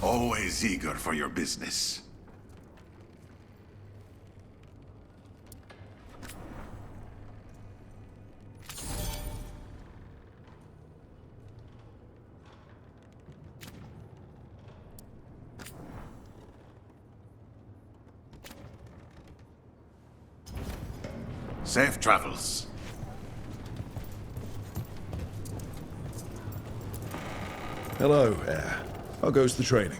Always eager for your business. Safe travels. Hello, Heir. How goes the training?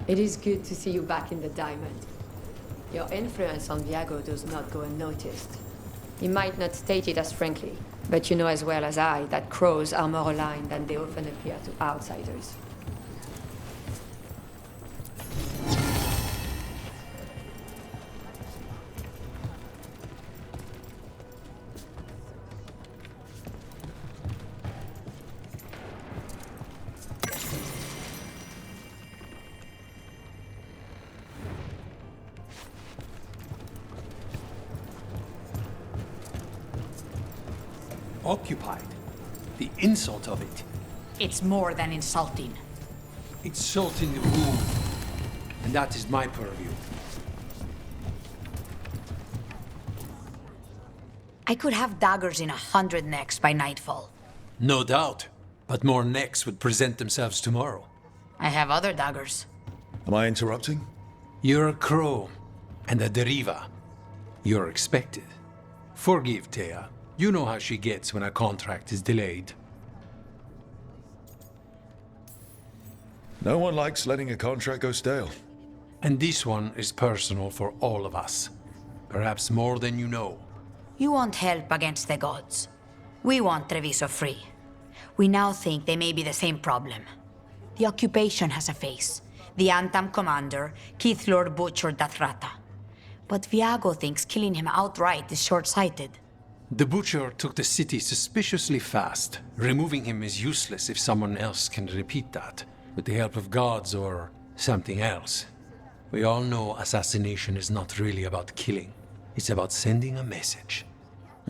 It is good to see you back in the Diamond. Your influence on Viago does not go unnoticed. He might not state it as frankly, but you know as well as I that crows are more aligned than they often appear to outsiders. Occupied. The insult of it. It's more than insulting. It's salt in the wound. And that is my purview. I could have daggers in 100 necks by nightfall. No doubt. But more necks would present themselves tomorrow. I have other daggers. Am I interrupting? You're a crow. And a deriva. You're expected. Forgive Thea. You know how she gets when a contract is delayed. No one likes letting a contract go stale. And this one is personal for all of us. Perhaps more than you know. You want help against the gods. We want Treviso free. We now think they may be the same problem. The occupation has a face. The Antam commander, Keith Lord Butcher Daretha. But Viago thinks killing him outright is short-sighted. The Butcher took the city suspiciously fast. Removing him is useless if someone else can repeat that, with the help of gods or something else. We all know assassination is not really about killing. It's about sending a message.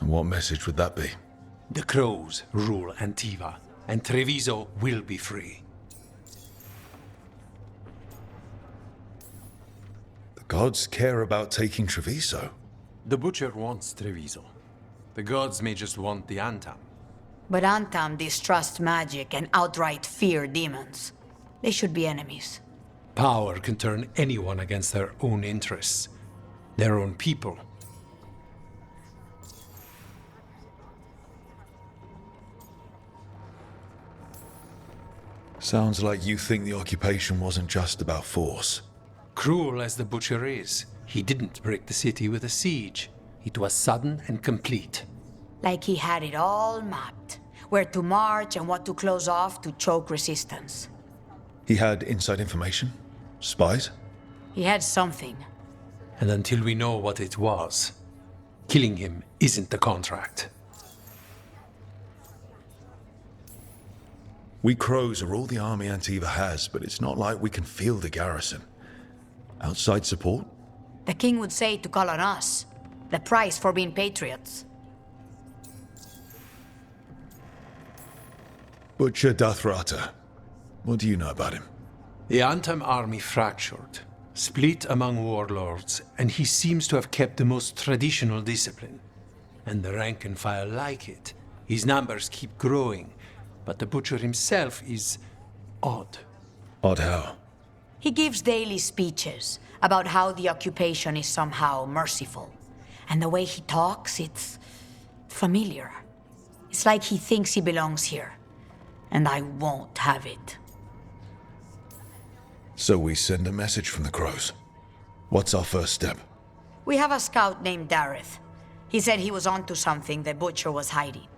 And what message would that be? The crows rule Antiva, and Treviso will be free. The gods care about taking Treviso. The Butcher wants Treviso. The gods may just want the Antam. But Antam distrust magic and outright fear demons. They should be enemies. Power can turn anyone against their own interests, their own people. Sounds like you think the occupation wasn't just about force. Cruel as the Butcher is, he didn't break the city with a siege. It was sudden and complete. Like he had it all mapped. Where to march and what to close off to choke resistance. He had inside information? Spies? He had something. And until we know what it was, killing him isn't the contract. We crows are all the army Antiva has, but it's not like we can field the garrison. Outside support? The king would say to call on us. The price for being patriots. Butcher Daretha. What do you know about him? The Antam army fractured, split among warlords, and he seems to have kept the most traditional discipline. And the rank and file like it. His numbers keep growing, but the Butcher himself is odd. Odd how? He gives daily speeches about how the occupation is somehow merciful. And the way he talks, it's familiar. It's like he thinks he belongs here. And I won't have it. So we send a message from the crows. What's our first step? We have a scout named Daretha. He said he was onto something the Butcher was hiding.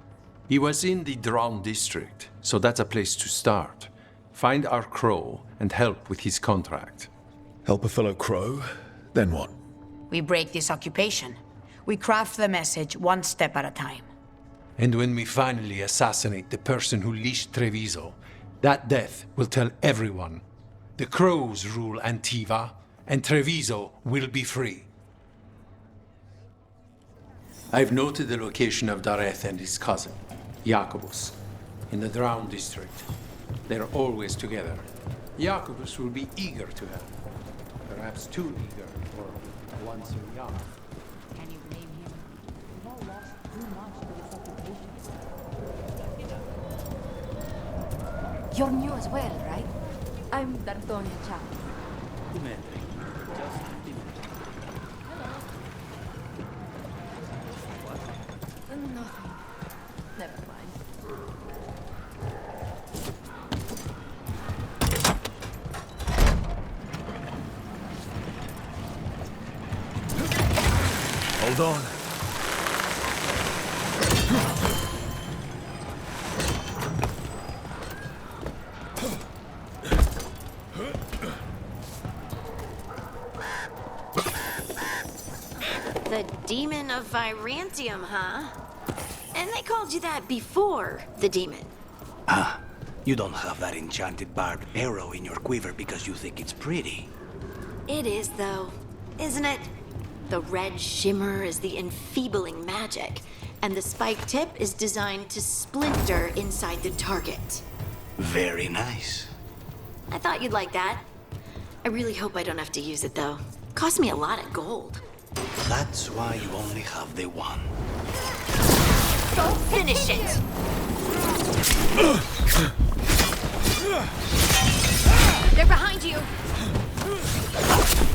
He was in the Drown district, so that's a place to start. Find our crow and help with his contract. Help a fellow crow? Then what? We break this occupation. We craft the message one step at a time. And when we finally assassinate the person who leashed Treviso, that death will tell everyone. The crows rule Antiva, and Treviso will be free. I've noted the location of Daretha and his cousin, Jacobus, in the Drown district. They're always together. Jacobus will be eager to help. Perhaps too eager for one so young. Can you blame him? We've all lost too much to this occupation. You're new as well, right? I'm D'Antonia Chow. Dimitri. Just Dimitri. Nothing. Never mind. Hold on. The Demon of Virantium, huh? And they called you that before the demon. Ah, you don't have that enchanted barbed arrow in your quiver because you think it's pretty. It is, though, isn't it? The red shimmer is the enfeebling magic, and the spike tip is designed to splinter inside the target. Very nice. I thought you'd like that. I really hope I don't have to use it, though. Cost me a lot of gold. That's why you only have the one. Go finish it! They're behind you!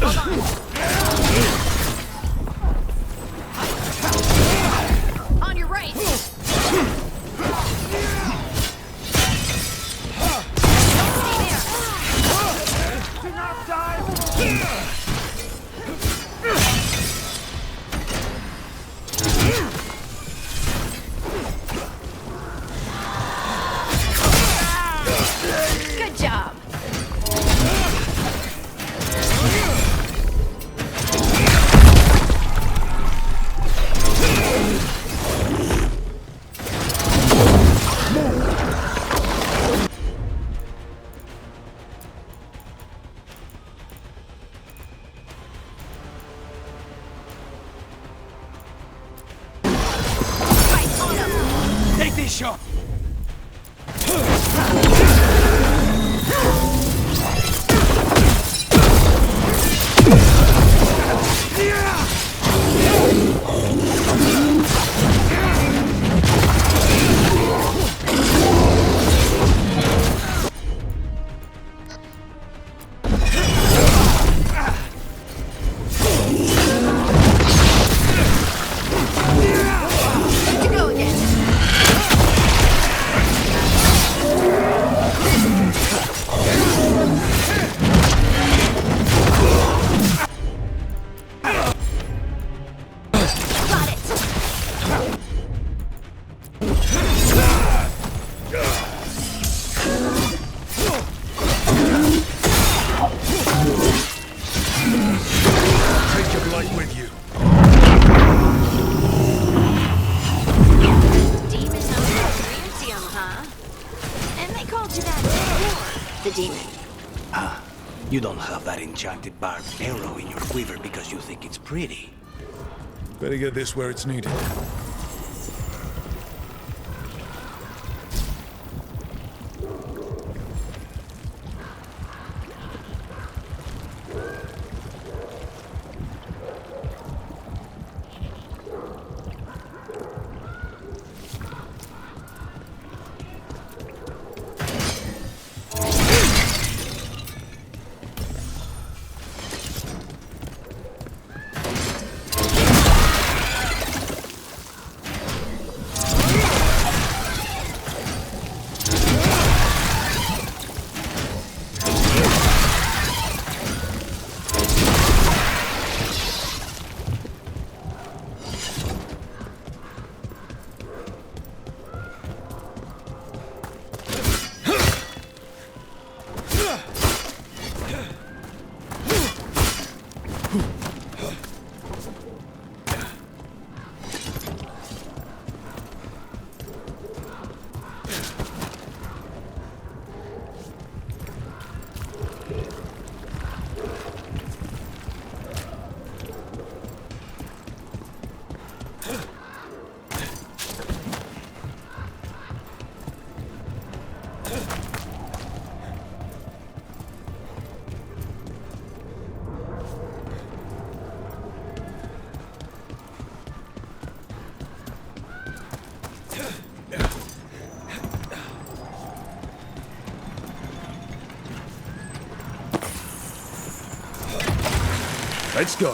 Hold on! On your right! Don't stay there! Do not die! Good job. Right on him. Take this shot! Good to go again. Got it. Take your blight with you. Demon of Virantium, huh? And they called you that before the demon. Ah, you don't have that enchanted barbed arrow in your quiver because you think it's pretty. Better get this where it's needed. Let's go.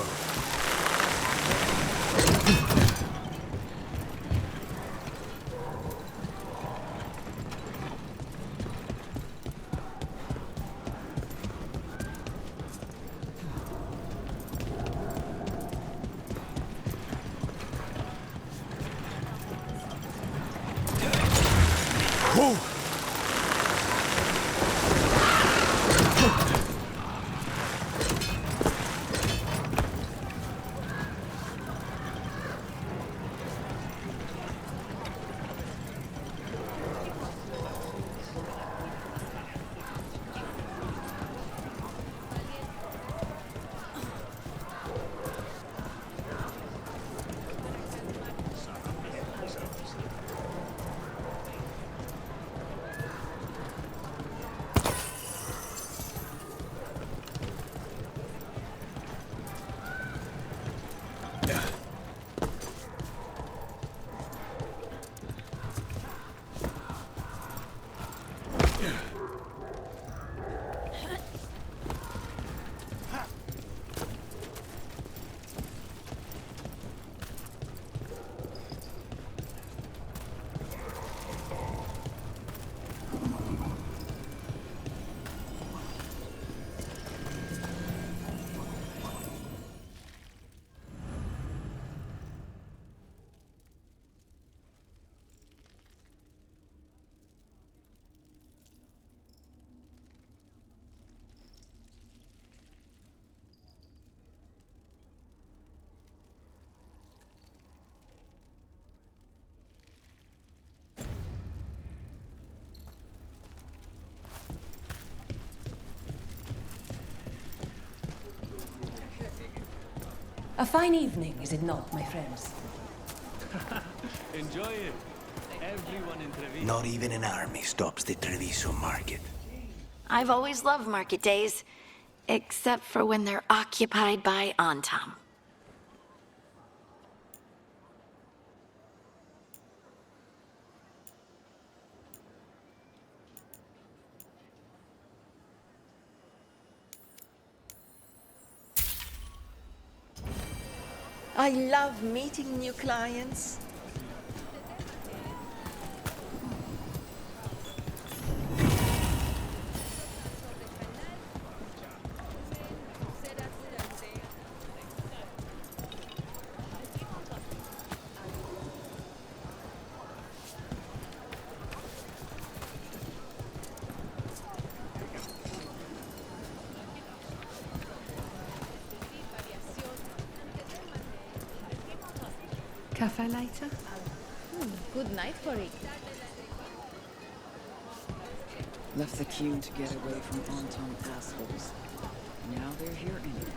Whoa! A fine evening, is it not, my friends? Enjoy it. Everyone in Treviso. Not even an army stops the Treviso market. I've always loved market days, except for when they're occupied by Antam. I love meeting new clients. Cafe later? Good night for it. Left the queue to get away from Anton assholes. Now they're here anyway.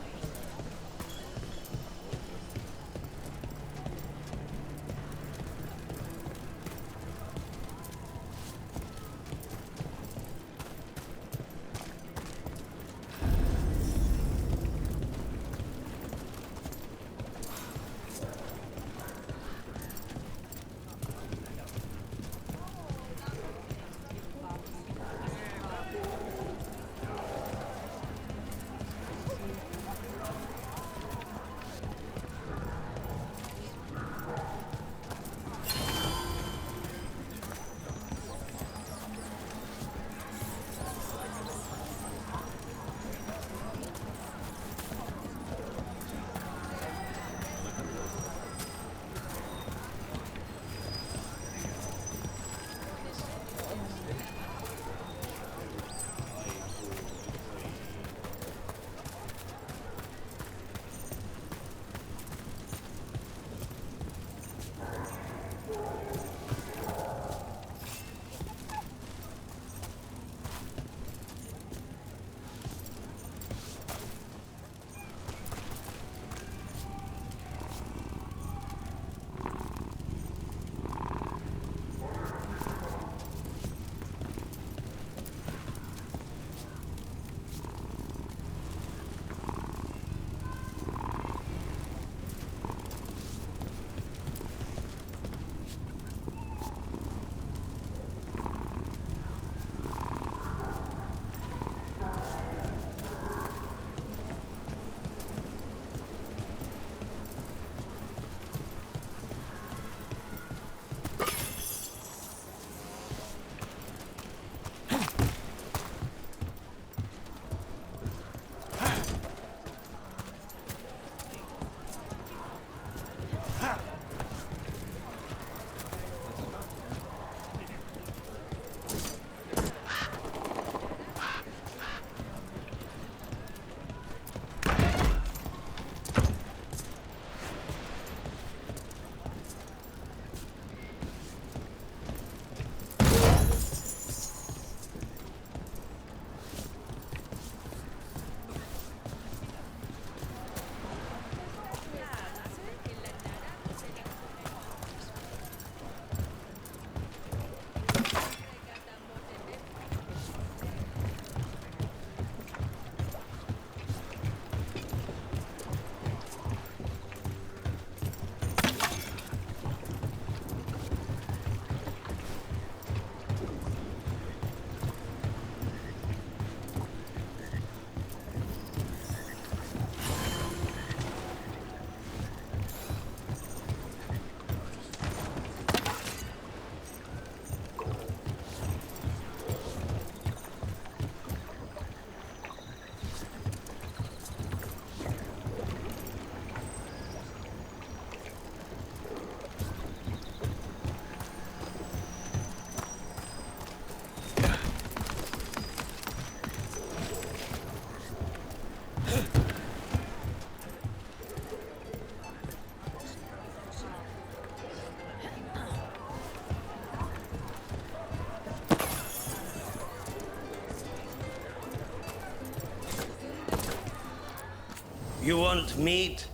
You want meat?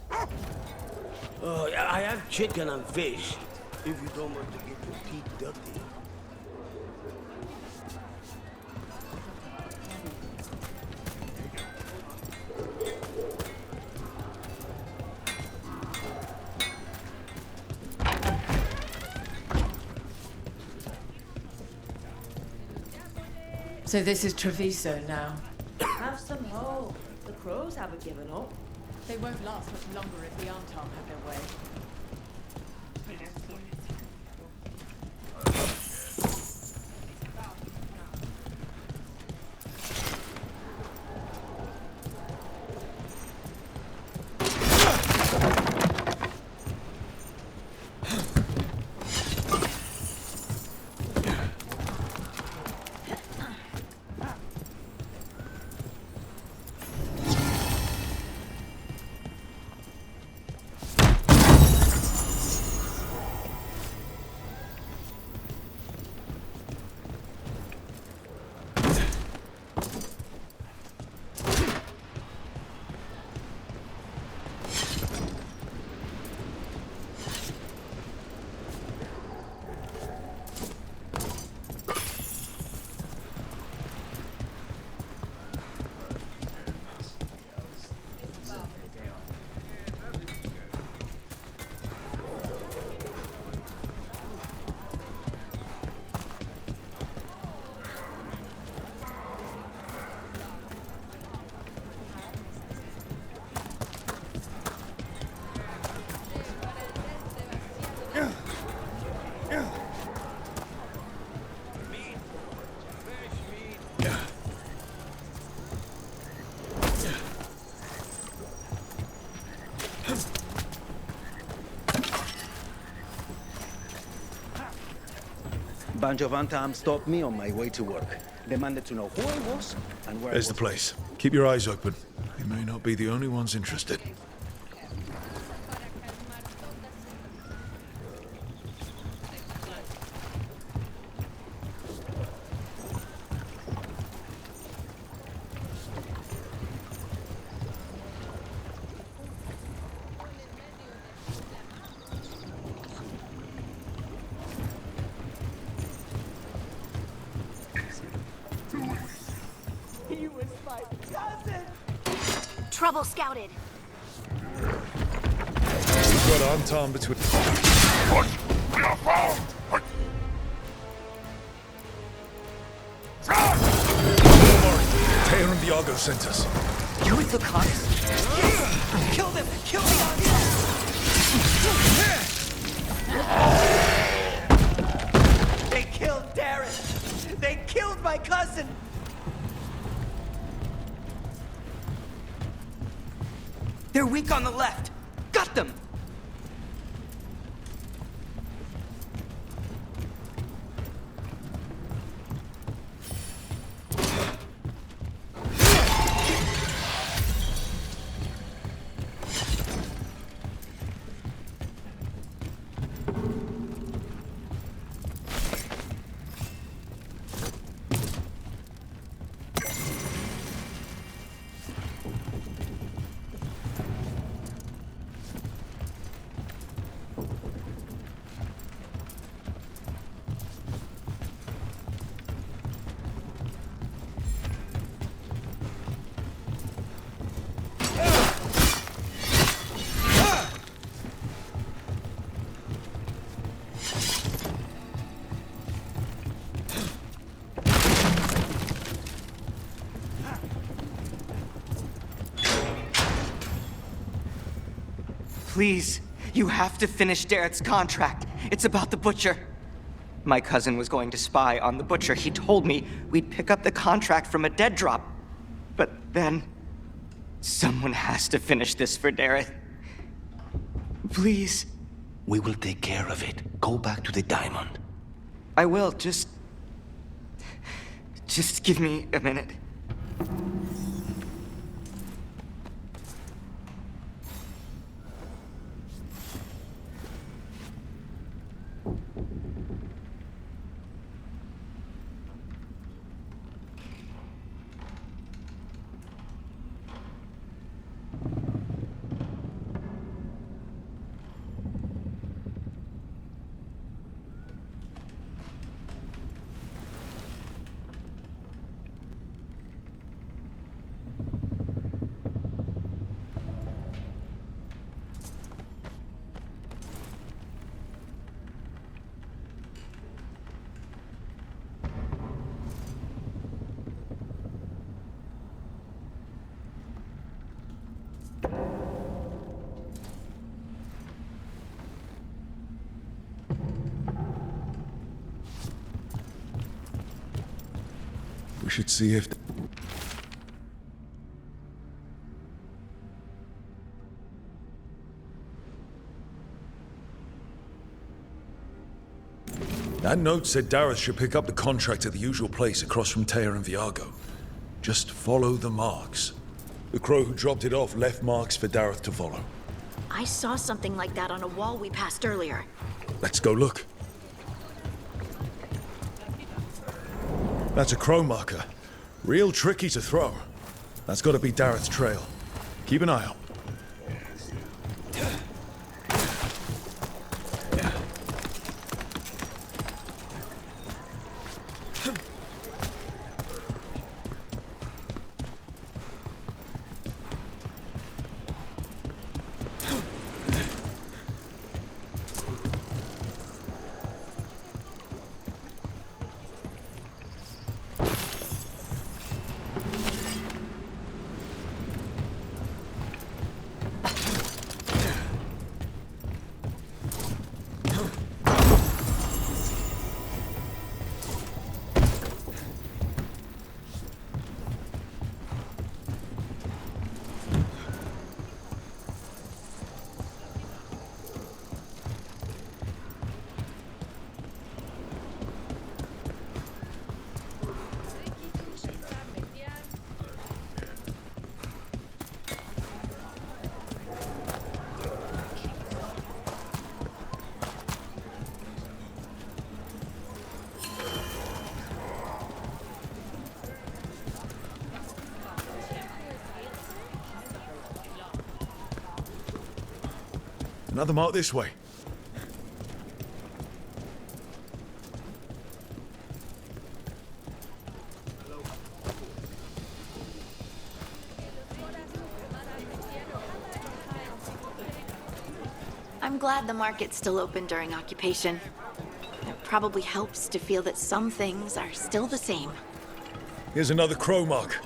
Oh, I have chicken and fish. If you don't want to get your teeth dirty. So this is Treviso now. Have some hope. The crows haven't given up. They won't last much longer if the Anton have their way. Bunch of Antam stopped me on my way to work. Demanded to know who I was and where I was. There's the place. Keep your eyes open. You may not be the only ones interested. Trouble scouted. We've got Anton between... Tear and Diago sent us. You with the cops? Kill them! Kill the Anton! They killed Daretha! They killed my cousin! They're weak on the left. Got them! Please, you have to finish Daretha's contract. It's about the Butcher. My cousin was going to spy on the Butcher. He told me we'd pick up the contract from a dead drop. But then... someone has to finish this for Daretha. Please. We will take care of it. Go back to the diamond. I will, just give me a minute. We should see if... That note said Daretha should pick up the contract at the usual place across from Teja and Viago. Just follow the marks. The crow who dropped it off left marks for Daretha to follow. I saw something like that on a wall we passed earlier. Let's go look. That's a crow marker. Real tricky to throw. That's got to be Daretha's trail. Keep an eye out. Another mark this way. I'm glad the market's still open during occupation. It probably helps to feel that some things are still the same. Here's another crow mark.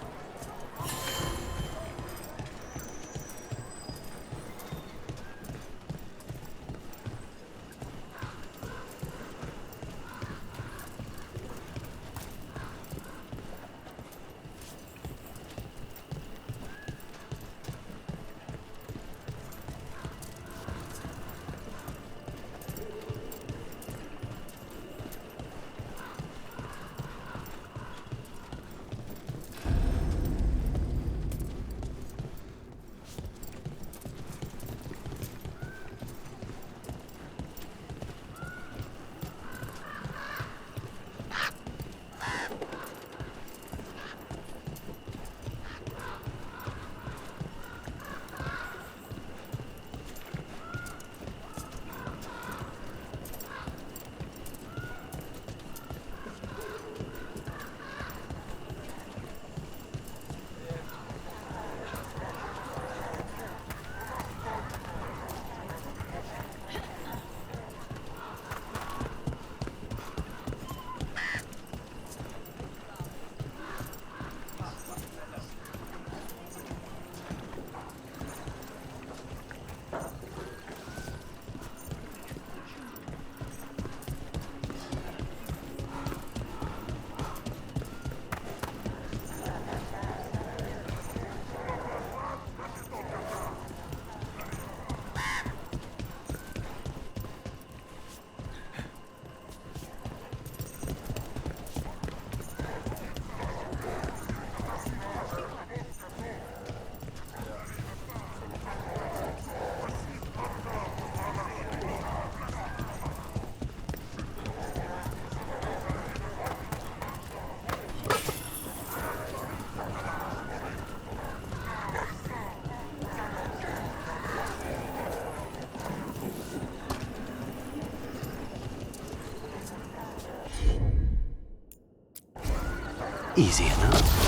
Easy enough.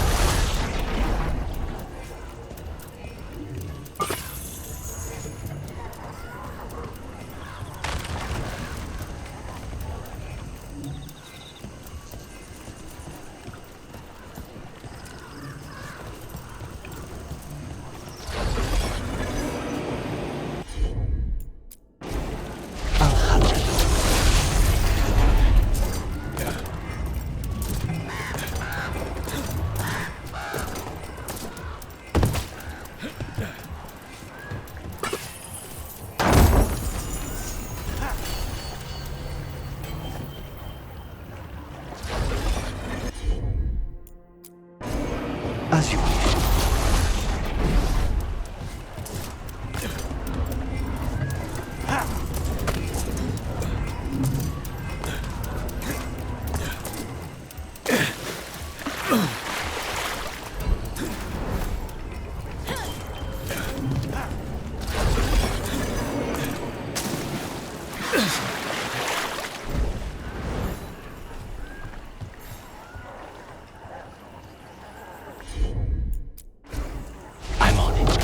As you wish. I'm on it.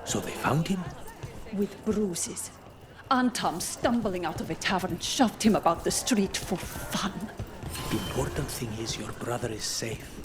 So they found him? With bruises. Anton, stumbling out of a tavern, shoved him about the street for fun. The important thing is your brother is safe.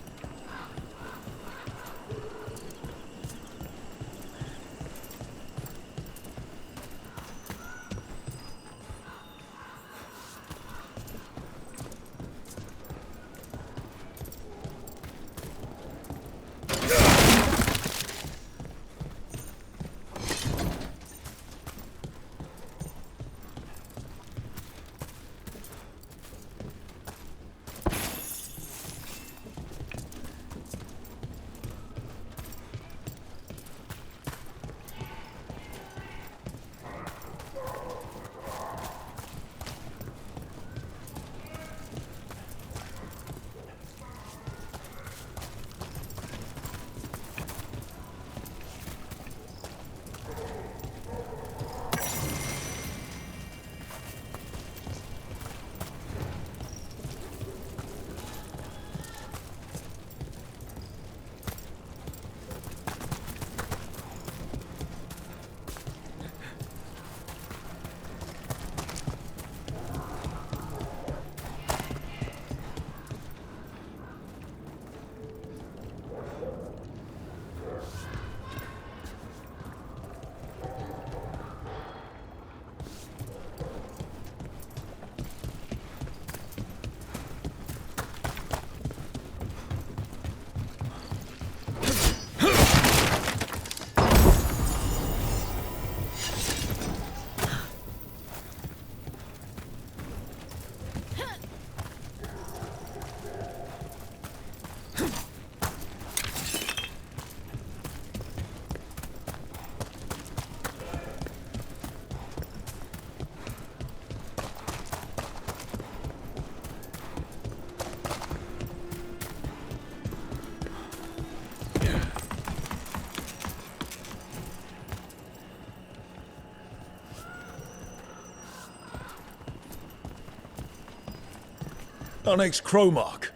Our next crow mark.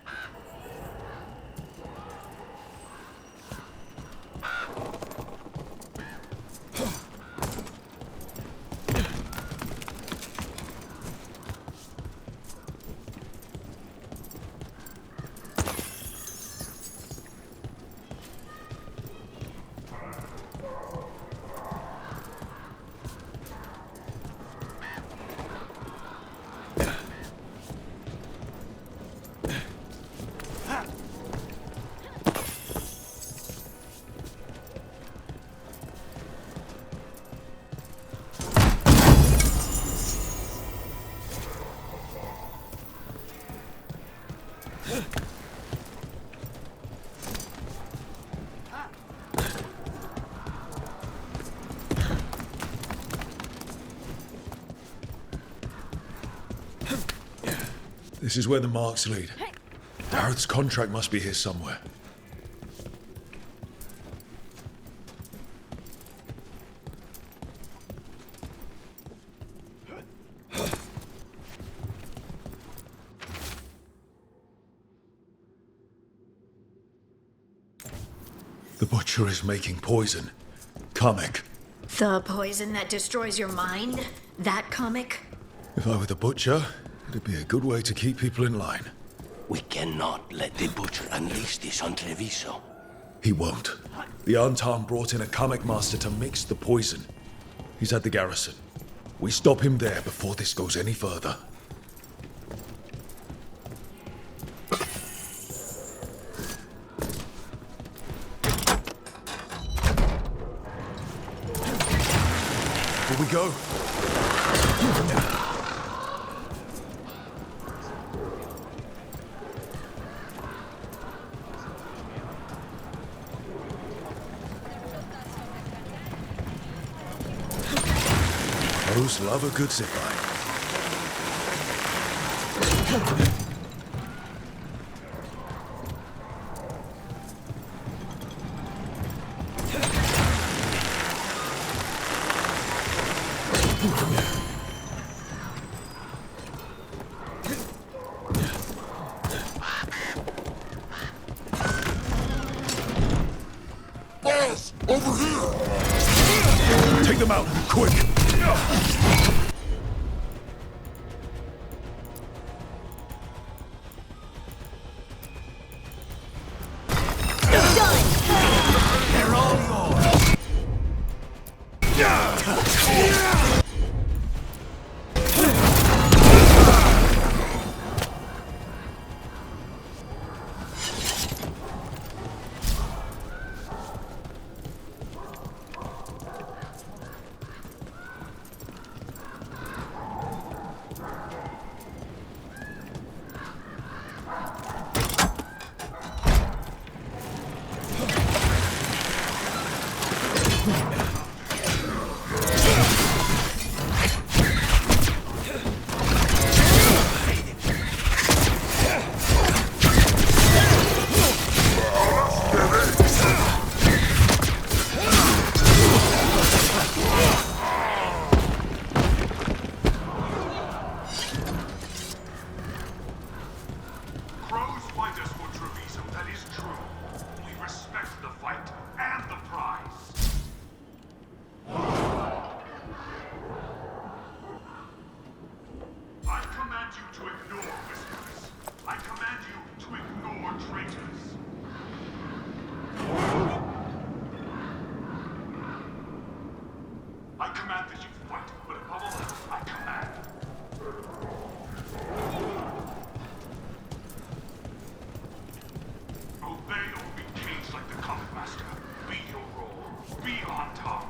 This is where the marks lead. Dareth's contract must be here somewhere. The Butcher is making poison. Comic. The poison that destroys your mind? That comic? If I were the Butcher, it'd be a good way to keep people in line. We cannot let the Butcher unleash this on Treviso. He won't. The Anton brought in a comic master to mix the poison. He's at the garrison. We stop him there before this goes any further. Here we go. Those love a good zipline. Boss, over here! Take them out, quick! They're all yours! Crows fight us for Treviso, that is true. We respect the fight and the prize. I command you to ignore whispers. I command you to ignore traitors. I command that you fight, but above all else, I command. Obey or be caged like the comic master. Be your role. Be on top.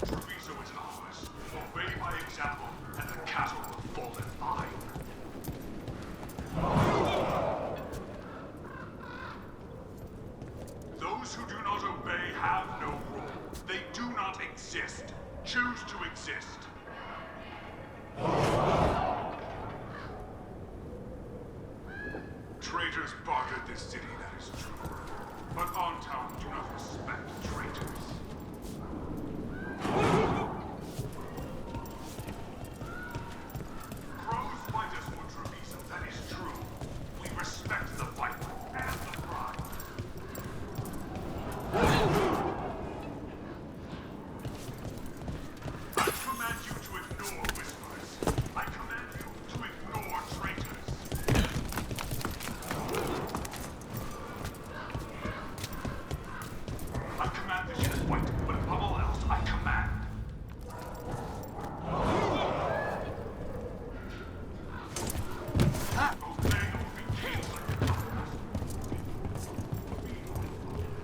Treviso is ours. Obey my example, and the castle will fall in line. Those who do not obey have no role. They do not exist. Choose to exist. Traitors bartered this city, that is true. But Ontown do not respect traitors. Crows fight us for Treviso, that is true. We respect the fight and the prize. I command you to ignore whispers. I command you to ignore traitors. I command that you fight, but above all else, I command. Obey or be caged like the common.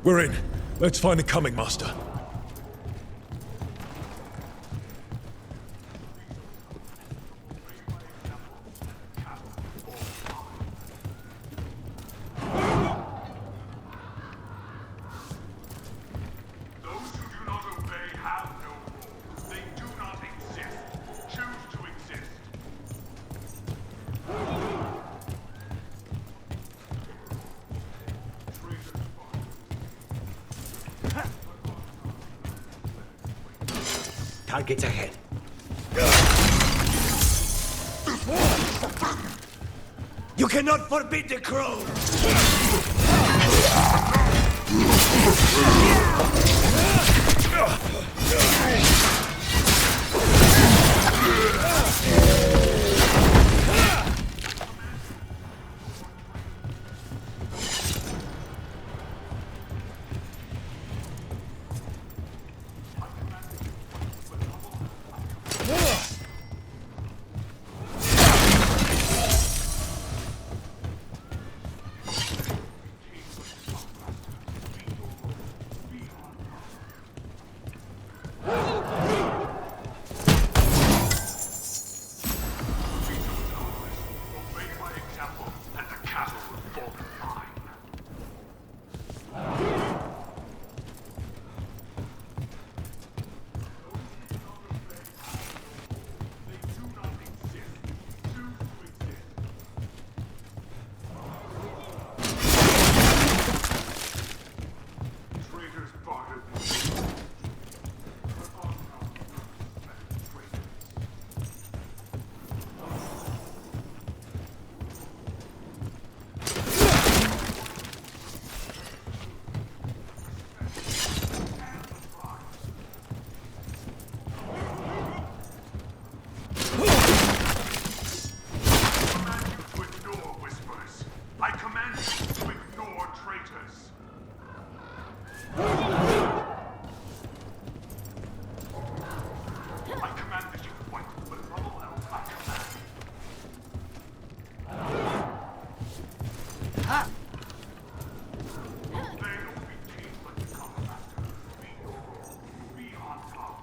We're in. Let's find the coming master. Those who do not obey have no role. They do not exist. Choose to exist. Targets ahead. You cannot forbid the crow! Obey my example, and the castle will fall in line. They do not exist. Choose to exist. Traitors bartered me. I command you to ignore traitors. I command that you fight, but above all else, I command. There will be kings like the Contrakt. Be on top.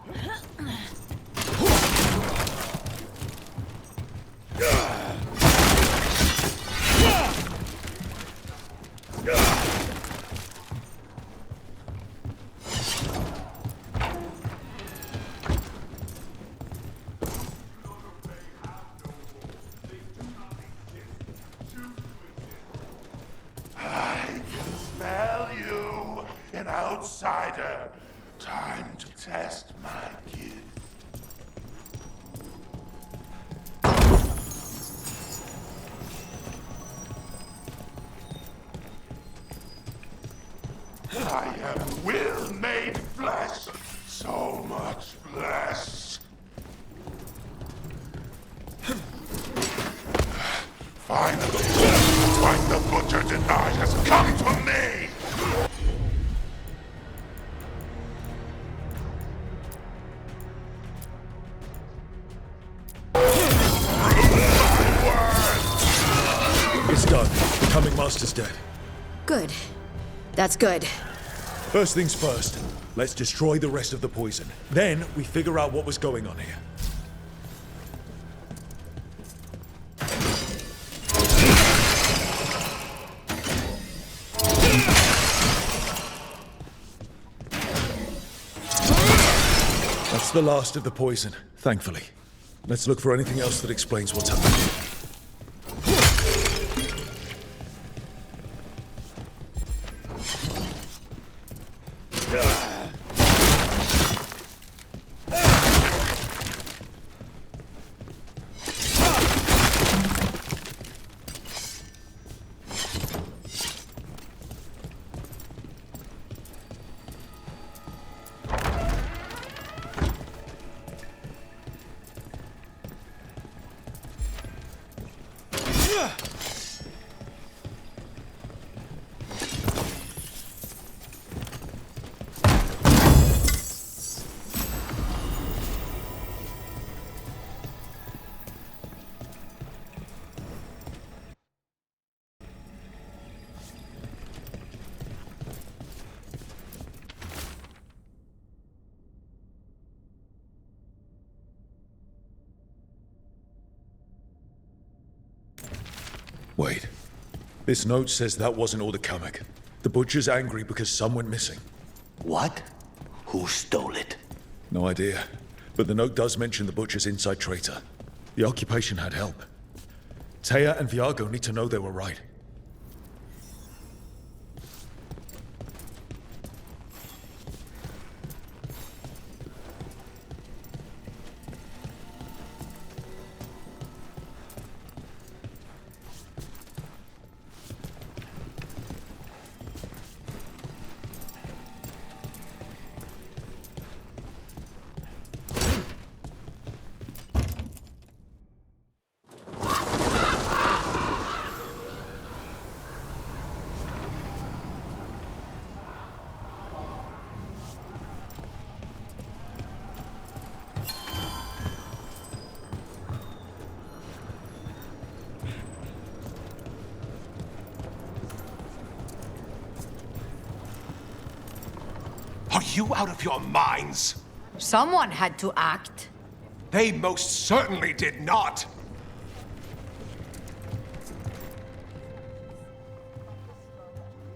Smell you, an outsider. Time to test my gift. I am will made flesh, so much flesh. Finally, what the butcher denied has come to me! It's done. The coming master's dead. Good. That's good. First things first, let's destroy the rest of the poison. Then we figure out what was going on here. That's the last of the poison, thankfully. Let's look for anything else that explains what's happening. Wait. This note says that wasn't all the Kamek. The butcher's angry because some went missing. What? Who stole it? No idea. But the note does mention the butcher's inside traitor. The occupation had help. Taya and Viago need to know they were right. you out of your minds? Someone had to act. They most certainly did not.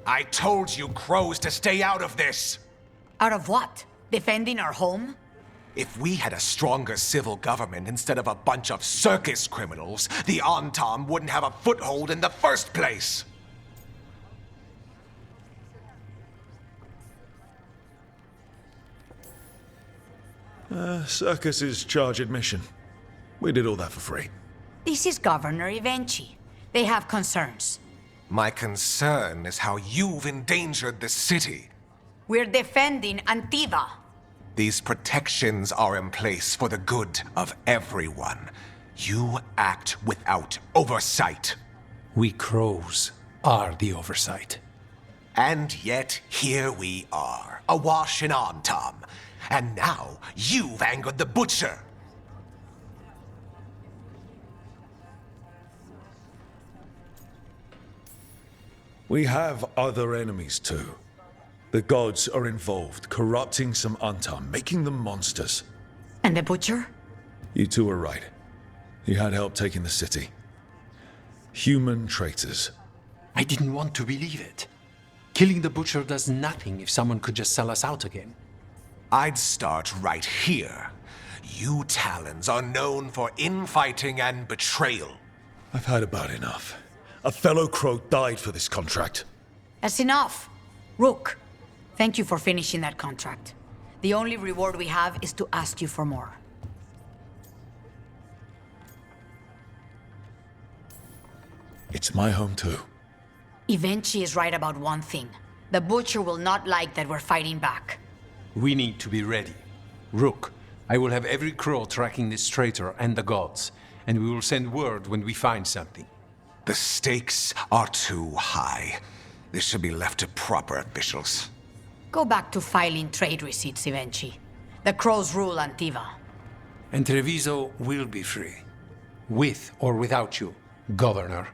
I told you crows to stay out of this. Out of what? Defending our home? If we had a stronger civil government instead of a bunch of circus criminals, the Antam wouldn't have a foothold in the first place. Circus is charge admission. We did all that for free. This is Governor Evenchi. They have concerns. My concern is how you've endangered the city. We're defending Antiva. These protections are in place for the good of everyone. You act without oversight. We crows are the oversight. And yet, here we are, awash in Antam. And now, you've angered the Butcher. We have other enemies too. The gods are involved, corrupting some Antam, making them monsters. And the Butcher? You two are right. He had help taking the city. Human traitors. I didn't want to believe it. Killing the Butcher does nothing if someone could just sell us out again. I'd start right here. You Talons are known for infighting and betrayal. I've had about enough. A fellow crow died for this contract. That's enough. Rook, thank you for finishing that contract. The only reward we have is to ask you for more. It's my home too. Evenchi is right about one thing. The Butcher will not like that we're fighting back. We need to be ready. Rook, I will have every crow tracking this traitor and the gods, and we will send word when we find something. The stakes are too high. This should be left to proper officials. Go back to filing trade receipts, Evenchi. The crows rule Antiva. And Treviso will be free. With or without you, Governor.